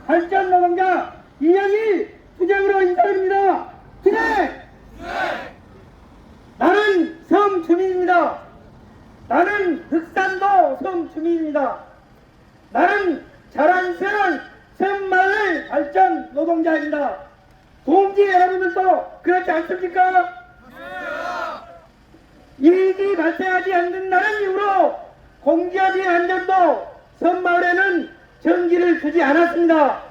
발전 노동자 이영희 투쟁으로 인사드립니다. 투쟁! 나는 섬 주민입니다. 나는 흑산도 섬 주민입니다. 나는 자랑스러운 섬마을 발전 노동자입니다. 동지 여러분들도 그렇지 않습니까? 이익이 발생하지 않는다는 이유로 공기업인 안전도 섬마을에는 전기를 주지 않았습니다.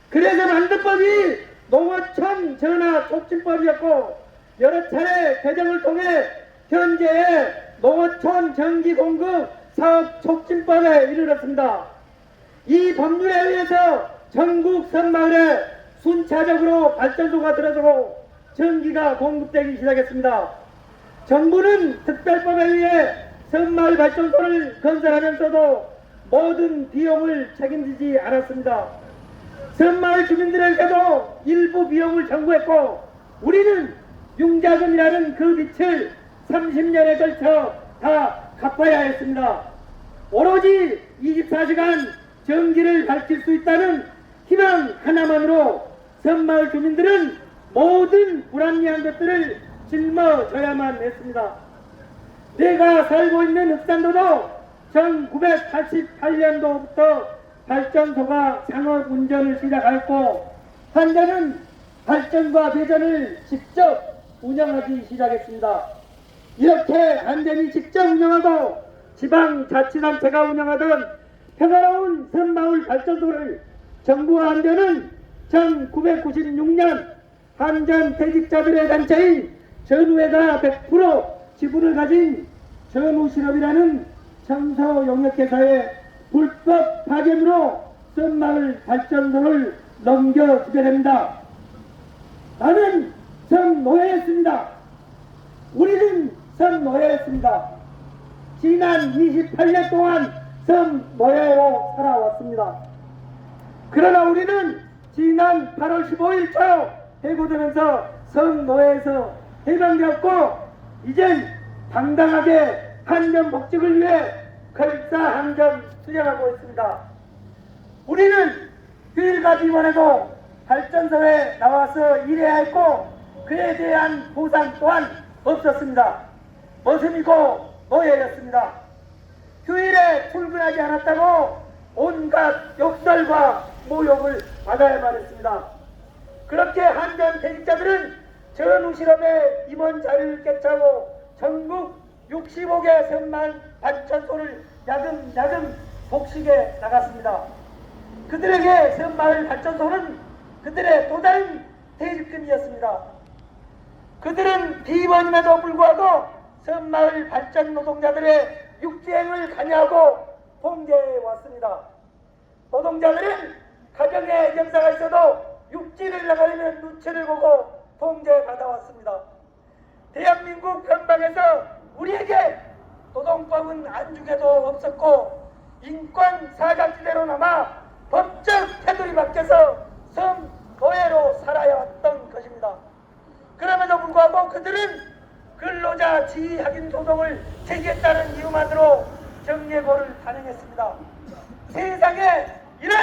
그래서 만든 법이 농어촌 전화 촉진법이었고 여러 차례 개정을 통해 현재의 농어촌 전기 공급 사업 촉진법에 이르렀습니다. 이 법률에 의해서 전국 섬마을에 순차적으로 발전소가 들어서고 전기가 공급되기 시작했습니다. 정부는 특별법에 의해 섬마을 발전소를 건설하면서도 모든 비용을 책임지지 않았습니다. 섬마을 주민들에게도 일부 비용을 청구했고 우리는 융자금이라는 그 빚을 30년에 걸쳐 다 갚아야 했습니다. 오로지 24시간 전기를 밝힐 수 있다는 희망 하나만으로 섬마을 주민들은 모든 불합리한 것들을 짊어져야만 했습니다. 내가 살고 있는 흑산도도 1988년도부터 발전소가 상업 운전을 시작하였고 현재는 발전과 배전을 직접 운영하기 시작했습니다. 이렇게 한전이 직접 운영하고 지방자치단체가 운영하던 평화로운 섬마을 발전소를 정부와 한전은 1996년 한전 퇴직자들의 단체인 전우회가 100% 지분을 가진 전우실업이라는 청소용역회사의 불법 파견으로 섬마을 발전소를 넘겨주게 됩니다. 나는 섬노예였습니다. 우리는 섬노예였습니다. 지난 28년 동안 섬노예로 살아왔습니다. 그러나 우리는 지난 8월 15일 초 해고되면서 섬노예에서 해방되었고 이젠 당당하게 한전 복직을 위해 걸사항전 수행하고 있습니다. 우리는 휴일까지 이번에도 발전소에 나와서 일해야 했고 그에 대한 보상 또한 없었습니다. 머슴이고 노예였습니다. 휴일에 출근하지 않았다고 온갖 욕설과 모욕을 받아야만 했습니다. 그렇게 한전 퇴직자들은 전우실업에 임원 자리를 꿰차고 전국 65개 섬마을 발전소를 야금야금 복식해 나갔습니다. 그들에게 섬마을 발전소는 그들의 또 다른 퇴직금이었습니다. 그들은 비번임에도 불구하고 섬마을 발전 노동자들의 육지행을 관여하고 통제해 왔습니다. 노동자들은 가정에 경사가 있어도 육지를 나가려면 눈치를 보고 통제받아 왔습니다. 대한민국 변방에서 우리에게 노동법은 안중에도 없었고 인권 사각지대로 남아 법적 테두리 밖에서 섬노예로 살아야 왔던 것입니다. 그럼에도 불구하고 그들은 근로자 지위 확인 소송을 제기했다는 이유만으로 정예고를 단행했습니다. 세상에 이런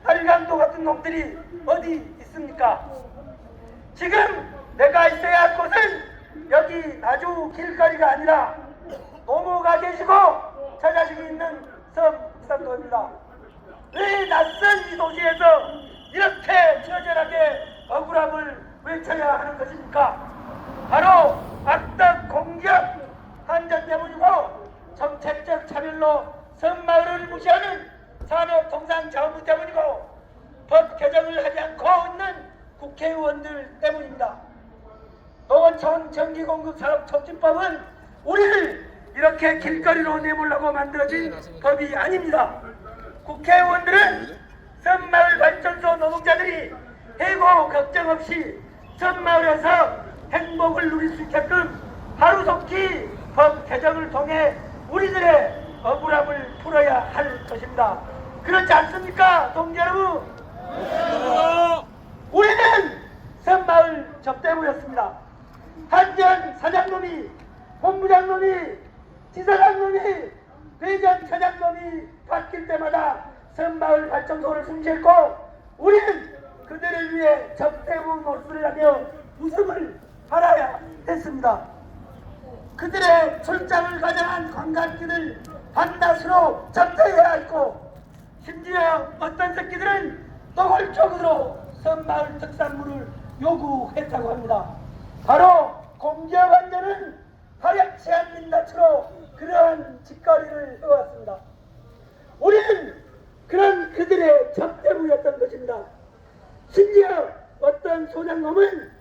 발광도 같은 놈들이 어디 있습니까? 지금 내가 있어야 할 곳은 여기 나주 길거리가 아니라 노모가 계시고 처자식이 있는 섬산도입니다. 왜 낯선 이 도시에서 이렇게 처절하게 억울함을 외쳐야 하는 것입니까? 바로 악덕 공기업 한전 때문이고 정책적 차별로 섬마을을 무시하는 산업통상자원부 때문이고 법 개정을 하지 않고 있는 국회의원들 때문입니다. 농어촌 전기공급 사업 촉진법은 우리를 이렇게 길거리로 내몰라고 만들어진 법이 아닙니다. 국회의원들은 섬마을 발전소 노동자들이 해고 걱정 없이 섬마을에서 행복을 누릴 수 있게끔 하루속히 법 개정을 통해 우리들의 억울함을 풀어야 할 것입니다. 그렇지 않습니까, 동지 여러분? 우리는 섬마을 접대부였습니다. 한전 사장놈이, 본부장놈이, 지사장놈이, 회전 차장놈이 바뀔 때마다 섬마을 발전소를 숨겼고 우리는 그들을 위해 접대부 노릇을 하며 웃음을 팔아야 했습니다. 그들의 출장을 가장한 관광지를 반나스로 접대해야 했고, 심지어 어떤 새끼들은 노골적으로 섬마을 특산물을 요구했다고 합니다. 바로 공기업안전은 파렴치 않는 낯으로 그러한 짓거리를 해왔습니다. 우리는 그런 그들의 접대부였던 것입니다. 심지어 어떤 소장놈은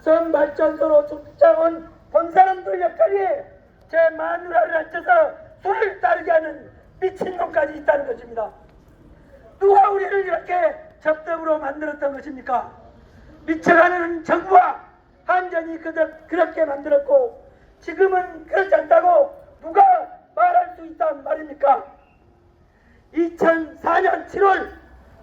섬발전소로 출장온 본사람들 옆자리에 제 마누라를 앉혀서 술을 따르게 하는 미친놈까지 있다는 것입니다. 누가 우리를 이렇게 접대부로 만들었던 것입니까? 미쳐가는 정부와 한전이 그렇게 만들었고, 지금은 그렇지 않다고 누가 말할 수 있단 말입니까? 2004년 7월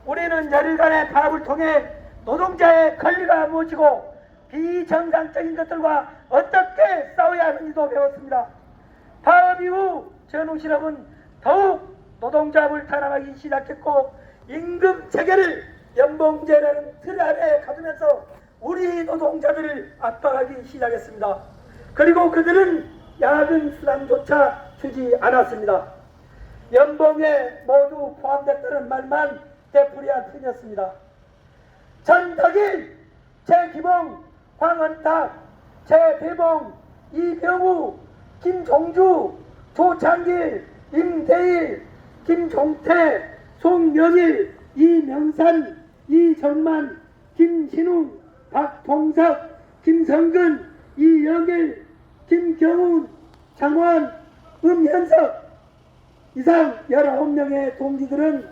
우리는 열흘간의 파업을 통해 노동자의 권리가 무엇이고 비정상적인 것들과 어떻게 싸워야 하는지도 배웠습니다. 파업 이후 전우실업은 더욱 노동조합을 탄압하기 시작했고, 임금 체계를 연봉제라는 틀 안에 가두면서 우리 노동자들을 압박하기 시작했습니다. 그리고 그들은 야근 수당조차 주지 않았습니다. 연봉에 모두 포함됐다는 말만 되풀이할 뿐이었습니다. 전덕일, 최기봉, 황원탁, 최대봉, 이병우, 김종주, 조창길, 임대일, 김종태, 송영일, 이명산, 이정만, 김신웅, 박동석, 김성근, 이영일, 김경훈, 장원, 음현석 이상 19명의 동지들은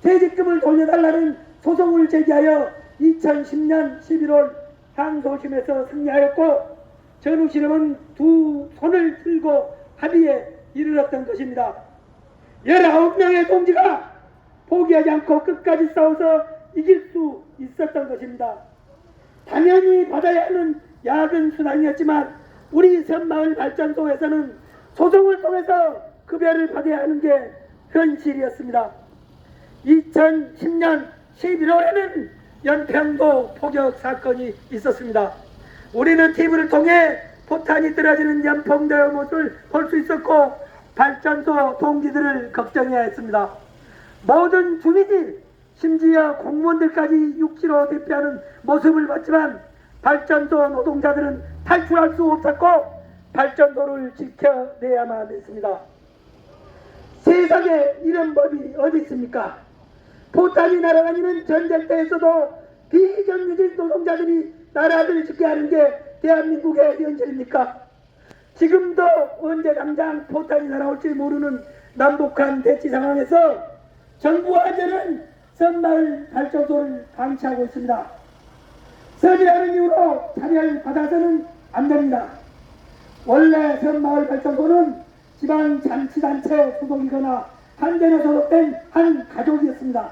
퇴직금을 돌려달라는 소송을 제기하여 2010년 11월 항소심에서 승리하였고, 전우실험은 두 손을 들고 합의에 이르렀던 것입니다. 19명의 동지가 포기하지 않고 끝까지 싸워서 이길 수 있었던 것입니다. 당연히 받아야 하는 야근 수당이었지만 우리 섬마을 발전소에서는 소송을 통해서 급여를 받아야 하는 게 현실이었습니다. 2010년 11월에는 연평도 포격 사건이 있었습니다. 우리는 TV를 통해 포탄이 떨어지는 연평도의 모습을 볼 수 있었고, 발전소 동지들을 걱정해야 했습니다. 모든 주민이, 심지어 공무원들까지 육지로 대피하는 모습을 봤지만 발전소 노동자들은 탈출할 수 없었고 발전소를 지켜내야만 했습니다. 세상에 이런 법이 어디 있습니까? 포탄이 날아다니는 전쟁터에서도 비정규직 노동자들이 나라를 지켜야 하는 게 대한민국의 현실입니까? 지금도 언제 당장 포탄이 날아올지 모르는 남북한 대치 상황에서 정부와 저는 섬마을 발전소를 방치하고 있습니다. 섬이라는 이유로 차별 받아서는 안 됩니다. 원래 섬마을 발전소는 지방자치단체 소속이거나 한전에 소속된 한 가족이었습니다.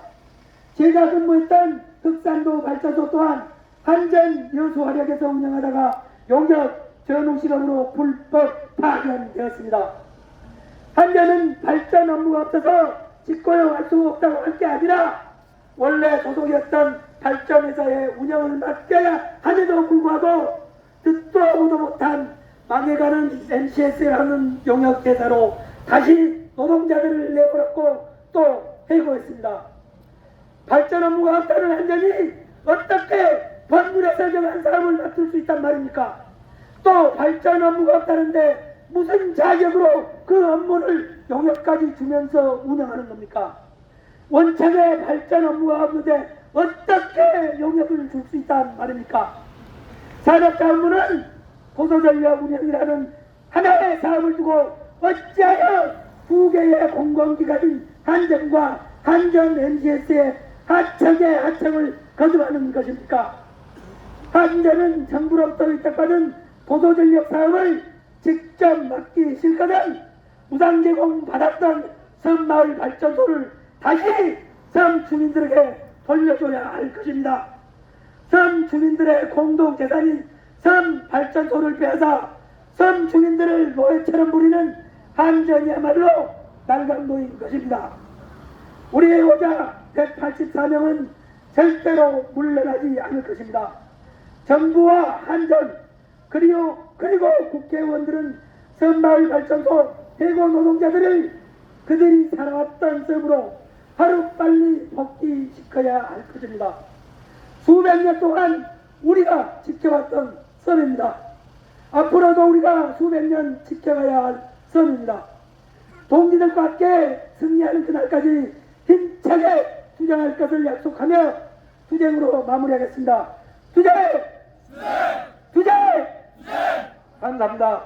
제가 근무했던 흑산도 발전소 또한 한전 여수화력에서 운영하다가 용역 전우실험으로 불법 파견되었습니다. 한전은 발전 업무가 없어서 직고용할 수 없다고 할 게 아니라 원래 소속이었던 발전회사의 운영을 맡겨야 함에도 불구하고 듣도 보도 못한 망해가는 MCS라는 용역회사로 다시 노동자들을 내버렸고 또 해고했습니다. 발전 업무가 없다는 한전이 어떻게 법률에서 정한 사람을 맡을 수 있단 말입니까? 또 발전 업무가 없다는데 무슨 자격으로 그 업무를 용역까지 주면서 운영하는 겁니까? 원청에 발전 업무가 없는데 어떻게 용역을 줄 수 있단 말입니까? 산업자 업무는 도서전력 운영이라는 하나의 사업을 두고 어찌하여 두 개의 공공기관인 한전과 한전 MCS의 하청의 하청을 거듭하는 것입니까? 한전은 정부로부터 위탁받은 도서전력 사업을 직접 맡기 싫거든 무상 제공 받았던 섬마을 발전소를 다시 섬 주민들에게 돌려줘야 할 것입니다. 섬 주민들의 공동재산인 섬 발전소를 빼앗아 섬 주민들을 노예처럼 부리는 한전이야말로 날강도인 것입니다. 우리의 호자 184명은 절대로 물러나지 않을 것입니다. 정부와 한전 그리고 국회의원들은 선마을발전소 해고 노동자들을 그들이 살아왔던 섬으로 하루빨리 복귀시켜야 할 것입니다. 수백 년 동안 우리가 지켜왔던 섬입니다. 앞으로도 우리가 수백 년 지켜가야 할 섬입니다. 동지들과 함께 승리하는 그날까지 힘차게 투쟁할 것을 약속하며 투쟁으로 마무리하겠습니다. 투쟁! 투쟁! 감사합니다.